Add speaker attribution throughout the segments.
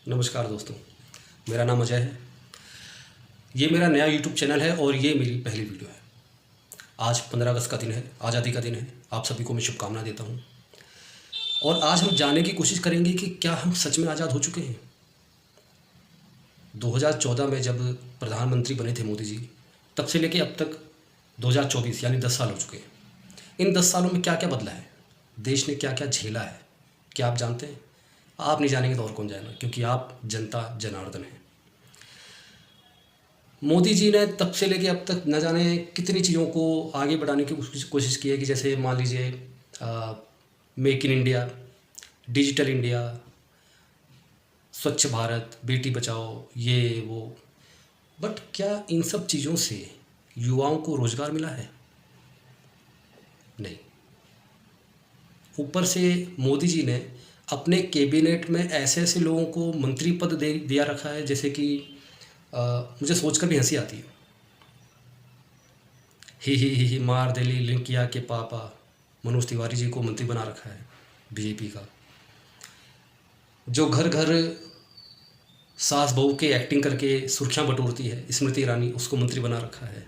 Speaker 1: नमस्कार दोस्तों, मेरा नाम अजय है। ये मेरा नया यूट्यूब चैनल है और ये मेरी पहली वीडियो है। आज 15 अगस्त का दिन है, आज़ादी का दिन है। आप सभी को मैं शुभकामनाएं देता हूँ। और आज हम जानने की कोशिश करेंगे कि क्या हम सच में आज़ाद हो चुके हैं। 2014 में जब प्रधानमंत्री बने थे मोदी जी, तब से लेके अब तक 2024 यानी 10 साल हो चुके हैं। इन 10 सालों में क्या क्या बदला है, देश ने क्या क्या झेला है, क्या आप जानते हैं? आप नहीं जानेंगे तो और कौन जानेगा, क्योंकि आप जनता जनार्दन हैं। मोदी जी ने तब से लेके अब तक न जाने कितनी चीज़ों को आगे बढ़ाने की कोशिश की है कि जैसे मान लीजिए make in India, digital India, स्वच्छ भारत, बेटी बचाओ, ये वो। बट क्या इन सब चीज़ों से युवाओं को रोज़गार मिला है? नहीं। ऊपर से मोदी जी ने अपने कैबिनेट में ऐसे ऐसे लोगों को मंत्री पद दिया रखा है जैसे कि मुझे सोचकर भी हंसी आती है। ही मार दिली लिंकिया के पापा मनोज तिवारी जी को मंत्री बना रखा है बीजेपी का। जो घर घर सास बहू के एक्टिंग करके सुर्खियां बटोरती है स्मृति ईरानी, उसको मंत्री बना रखा है।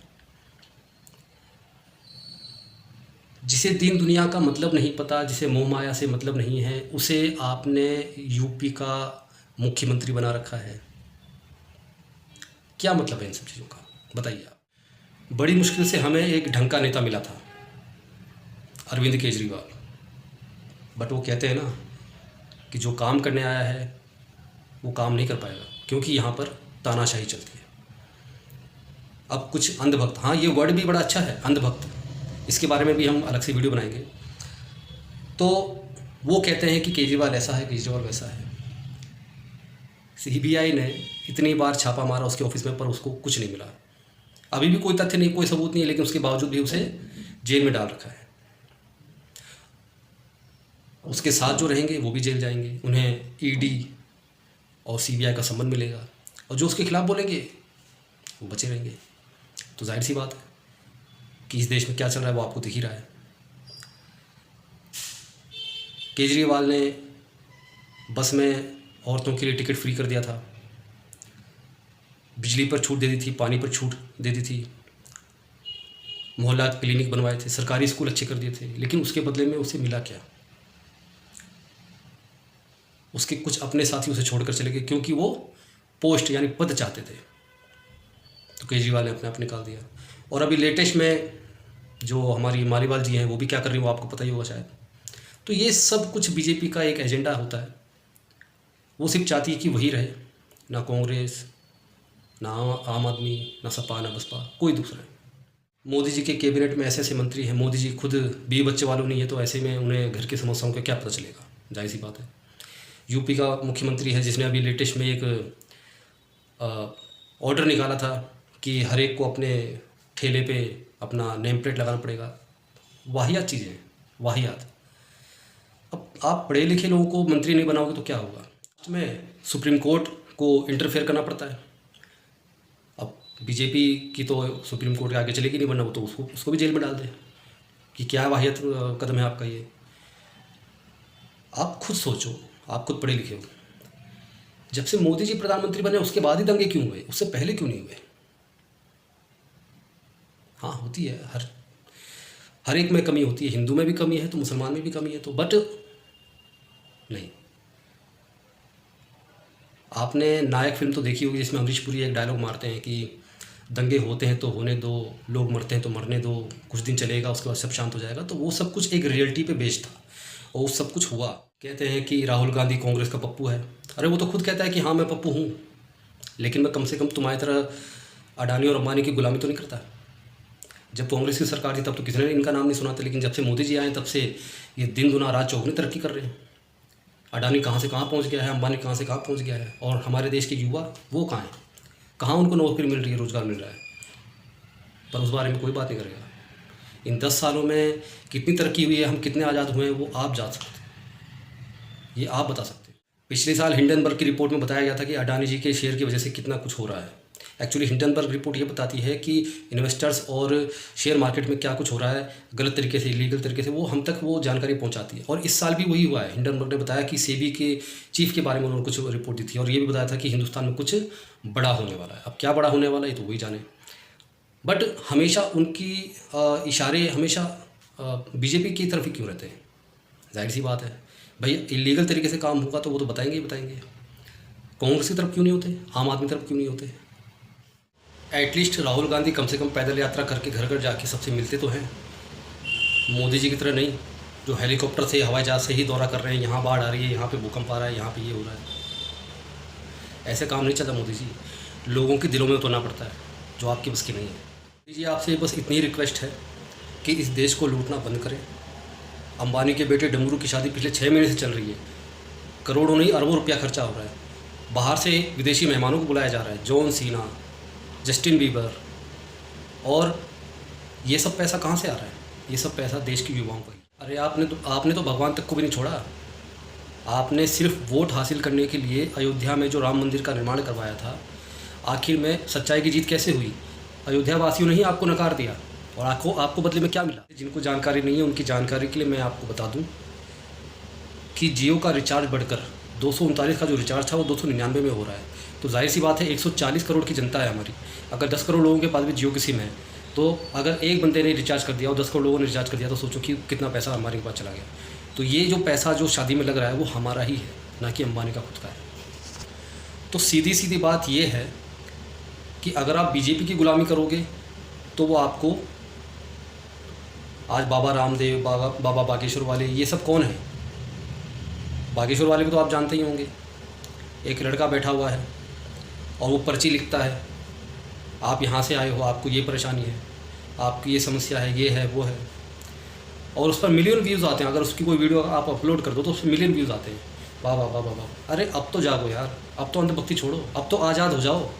Speaker 1: जिसे दीन दुनिया का मतलब नहीं पता, जिसे मोह माया से मतलब नहीं है, उसे आपने यूपी का मुख्यमंत्री बना रखा है। क्या मतलब है इन सब चीज़ों का, बताइए आप। बड़ी मुश्किल से हमें एक ढंग का नेता मिला था, अरविंद केजरीवाल। बट वो कहते हैं ना कि जो काम करने आया है वो काम नहीं कर पाएगा, क्योंकि यहाँ पर तानाशाही चलती है। अब कुछ अंधभक्त, हाँ ये वर्ड भी बड़ा अच्छा है, अंधभक्त, इसके बारे में भी हम अलग से वीडियो बनाएंगे। तो वो कहते हैं कि केजरीवाल ऐसा है, केजरीवाल वैसा है। सीबीआई ने इतनी बार छापा मारा उसके ऑफिस में, पर उसको कुछ नहीं मिला। अभी भी कोई तथ्य नहीं, कोई सबूत नहीं है, लेकिन उसके बावजूद भी उसे जेल में डाल रखा है। उसके साथ जो रहेंगे वो भी जेल जाएंगे, उन्हें ईडी और सीबीआई का संबंध मिलेगा, और जो उसके खिलाफ बोलेंगे वो बचे रहेंगे। तो जाहिर सी बात है कि इस देश में क्या चल रहा है वो आपको दिख ही रहा है। केजरीवाल ने बस में औरतों के लिए टिकट फ्री कर दिया था, बिजली पर छूट दे दी थी, पानी पर छूट दे दी थी, मोहल्ला क्लिनिक बनवाए थे, सरकारी स्कूल अच्छे कर दिए थे। लेकिन उसके बदले में उसे मिला क्या? उसके कुछ अपने साथी उसे छोड़कर चले गए, क्योंकि वो पोस्ट यानी पद चाहते थे। तो केजरीवाल ने अपने आप निकाल दिया। और अभी लेटेस्ट में जो हमारी मालीवाल जी हैं वो भी क्या कर रही हैं वो आपको पता ही होगा शायद। तो ये सब कुछ बीजेपी का एक एजेंडा होता है। वो सिर्फ चाहती है कि वही रहे, ना कांग्रेस, ना आम आदमी, ना सपा, ना बसपा, कोई दूसरा। मोदी जी के कैबिनेट में ऐसे ऐसे मंत्री हैं, मोदी जी खुद 20 बच्चे वालों नहीं है, तो ऐसे में उन्हें घर की समस्याओं का क्या पता चलेगा? जाहिर सी बात है। यूपी का मुख्यमंत्री है जिसने अभी लेटेस्ट में एक ऑर्डर निकाला था कि हर एक को अपने ठेले पे अपना नेम प्लेट लगाना पड़ेगा। वाहियात चीज़ें, वाहियात। अब आप पढ़े लिखे लोगों को मंत्री नहीं बनाओगे तो क्या होगा? उसमें सुप्रीम कोर्ट को इंटरफेयर करना पड़ता है। अब बीजेपी की तो सुप्रीम कोर्ट के आगे चलेगी नहीं, वरना वो तो उसको भी जेल में डाल दे। कि क्या वाहियात कदम है आपका ये? आप खुद सोचो, आप खुद पढ़े लिखे हो। जब से मोदी जी प्रधानमंत्री बने उसके बाद ही दंगे क्यों हुए, उससे पहले क्यों नहीं हुए? हाँ होती है, हर एक में कमी होती है। हिंदू में भी कमी है तो मुसलमान में भी कमी है, तो बट नहीं। आपने नायक फिल्म तो देखी होगी जिसमें अमरीश पुरी एक डायलॉग मारते हैं कि दंगे होते हैं तो होने दो, लोग मरते हैं तो मरने दो, कुछ दिन चलेगा उसके बाद सब शांत हो जाएगा। तो वो सब कुछ एक रियलिटी पे बेस्ड था और वो सब कुछ हुआ। कहते हैं कि राहुल गांधी कांग्रेस का पप्पू है। अरे वो तो खुद कहता है कि हाँ मैं पप्पू हूँ, लेकिन मैं कम से कम तुम्हारी तरह अडानी और अंबानी की गुलामी तो नहीं करता। जब कांग्रेस की सरकार थी तब तो किसी ने इनका नाम नहीं सुना था, लेकिन जब से मोदी जी आए तब से ये दिन दुना रात चौगुनी तरक्की कर रहे हैं। अडानी कहाँ से कहाँ पहुँच गया है, अंबानी कहाँ से कहाँ पहुँच गया है, और हमारे देश के युवा वो कहाँ हैं, कहाँ उनको नौकरी मिल रही है, रोज़गार मिल रहा है, पर उस बारे में कोई बात नहीं करेगा। इन 10 सालों में कितनी तरक्की हुई है, हम कितने आज़ाद हुए हैं, वो आप जान सकते हैं, ये आप बता सकते हैं। पिछले साल हिंडनबर्ग की रिपोर्ट में बताया गया था कि अडानी जी के शेयर की वजह से कितना कुछ हो रहा है, एक्चुअली हिंडनबर्ग रिपोर्ट ये बताती है कि इन्वेस्टर्स और शेयर मार्केट में क्या कुछ हो रहा है गलत तरीके से, इलीगल तरीके से, वो हम तक वो जानकारी पहुंचाती है। और इस साल भी वही हुआ है। हिंडनबर्ग ने बताया कि सेबी के चीफ के बारे में उन्होंने कुछ रिपोर्ट दी थी और ये भी बताया था कि हिंदुस्तान में कुछ बड़ा होने वाला है। अब क्या बड़ा होने वाला है तो वही जाने। बट हमेशा उनकी इशारे हमेशा बीजेपी की तरफ ही क्यों रहते हैं? जाहिर सी बात है भाई, इलीगल तरीके से काम होगा तो वो तो बताएंगे ही बताएंगे। कांग्रेस की तरफ क्यों नहीं होते? आम आदमी की तरफ क्यों नहीं होते? एटलीस्ट राहुल गांधी कम से कम पैदल यात्रा करके घर घर जाके सबसे मिलते तो हैं। मोदी जी की तरह नहीं, जो हेलीकॉप्टर से, हवाई जहाज़ से ही दौरा कर रहे हैं, यहाँ बाढ़ आ रही है, यहाँ पे भूकंप आ रहा है, यहाँ पे ये हो रहा है। ऐसे काम नहीं चलता मोदी जी। लोगों के दिलों में उतरना पड़ता है, जो आपकी बस की नहीं है। मोदी जी, आपसे बस इतनी रिक्वेस्ट है कि इस देश को लूटना बंद करें। अंबानी के बेटे डमरू की शादी पिछले 6 महीने से चल रही है। करोड़ों नहीं अरबों रुपया खर्चा हो रहा है। बाहर से विदेशी मेहमानों को बुलाया जा रहा है, जॉन सीना, जस्टिन बीबर, और ये सब पैसा कहाँ से आ रहा है? ये सब पैसा देश के युवाओं का ही। अरे आपने तो भगवान तक को भी नहीं छोड़ा। आपने सिर्फ वोट हासिल करने के लिए अयोध्या में जो राम मंदिर का निर्माण करवाया था, आखिर में सच्चाई की जीत कैसे हुई? अयोध्या वासियों ने ही आपको नकार दिया और आपको बदले में क्या मिला? जिनको जानकारी नहीं है उनकी जानकारी के लिए मैं आपको बता दूं कि जियो का रिचार्ज बढ़कर 239 का जो रिचार्ज था वो 299 में हो रहा है। तो जाहिर सी बात है, 140 करोड़ की जनता है हमारी। अगर 10 करोड़ लोगों के पास भी जियो की सिम है, तो अगर एक बंदे ने रिचार्ज कर दिया और 10 करोड़ लोगों ने रिचार्ज कर दिया, तो सोचो कि कितना पैसा हमारे के पास चला गया। तो ये जो पैसा जो शादी में लग रहा है वो हमारा ही है, ना कि अंबानी का खुद का है। तो सीधी सीधी बात ये है कि अगर आप बीजेपी की गुलामी करोगे तो वो आपको, आज बाबा रामदेव, बाबा बागेश्वर वाले, ये सब कौन है? बागेश्वर वाले को तो आप जानते ही होंगे। एक लड़का बैठा हुआ है और वो पर्ची लिखता है, आप यहाँ से आए हो, आपको ये परेशानी है, आपकी ये समस्या है, ये है, वो है, और उस पर मिलियन व्यूज़ आते हैं। अगर उसकी कोई वीडियो आप अपलोड कर दो तो उस पर मिलियन व्यूज़ आते हैं। वाह वाह वाह वाह वाह। अरे अब तो जागो यार, अब तो अंधभक्ति छोड़ो, अब तो आज़ाद हो जाओ।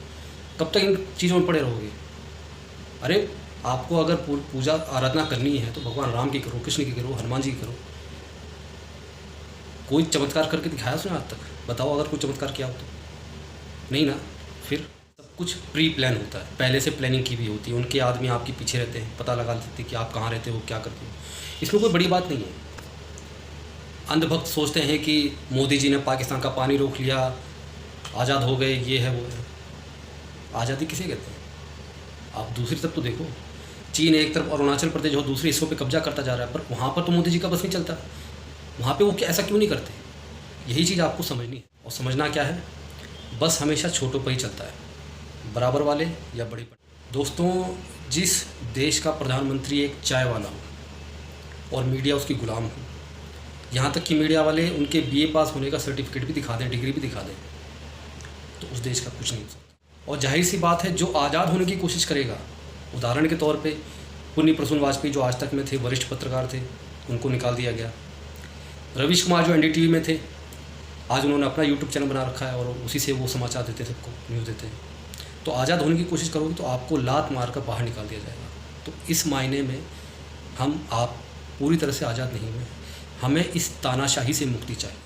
Speaker 1: कब तक इन चीज़ों में पड़े रहोगे? अरे आपको अगर पूजा आराधना करनी है तो भगवान राम की करो, कृष्ण की करो, हनुमान जी की करो। कोई चमत्कार करके दिखाया उसने आज तक? बताओ अगर कोई चमत्कार किया हो तो। नहीं ना। फिर सब कुछ प्री प्लान होता है, पहले से प्लानिंग की भी होती है। उनके आदमी आपके पीछे रहते हैं, पता लगा लेते हैं कि आप कहाँ रहते हो, क्या करते हो। इसमें कोई बड़ी बात नहीं है। अंधभक्त सोचते हैं कि मोदी जी ने पाकिस्तान का पानी रोक लिया, आज़ाद हो गए, ये है वो है। आज़ादी किसे कहते हैं? आप दूसरी तरफ तो देखो। चीन एक तरफ, अरुणाचल प्रदेश जो दूसरे हिस्सों पे कब्जा करता जा रहा है, पर वहाँ पर तो मोदी जी का बस नहीं चलता। वहाँ पे वो ऐसा क्यों नहीं करते? यही चीज़ आपको समझनी है। और समझना क्या है, बस हमेशा छोटों पर ही चलता है, बराबर वाले या बड़े पर। दोस्तों, जिस देश का प्रधानमंत्री एक चाय वाला हो और मीडिया उसकी गुलाम हो, यहाँ तक कि मीडिया वाले उनके BA पास होने का सर्टिफिकेट भी दिखा दें, डिग्री भी दिखा दें, तो उस देश का कुछ नहीं हो सकता। और जाहिर सी बात है, जो आज़ाद होने की कोशिश करेगा, उदाहरण के तौर पे पुण्य प्रसून वाजपेयी जो आज तक में थे, वरिष्ठ पत्रकार थे, उनको निकाल दिया गया। रवीश कुमार जो NDTV में थे, आज उन्होंने अपना YouTube चैनल बना रखा है और उसी से वो समाचार देते, सबको न्यूज़ देते हैं। तो आज़ाद होने की कोशिश करोगे तो आपको लात मार कर बाहर निकाल दिया जाएगा। तो इस मायने में आप पूरी तरह से आज़ाद नहीं हुए। हमें इस तानाशाही से मुक्ति चाहिए।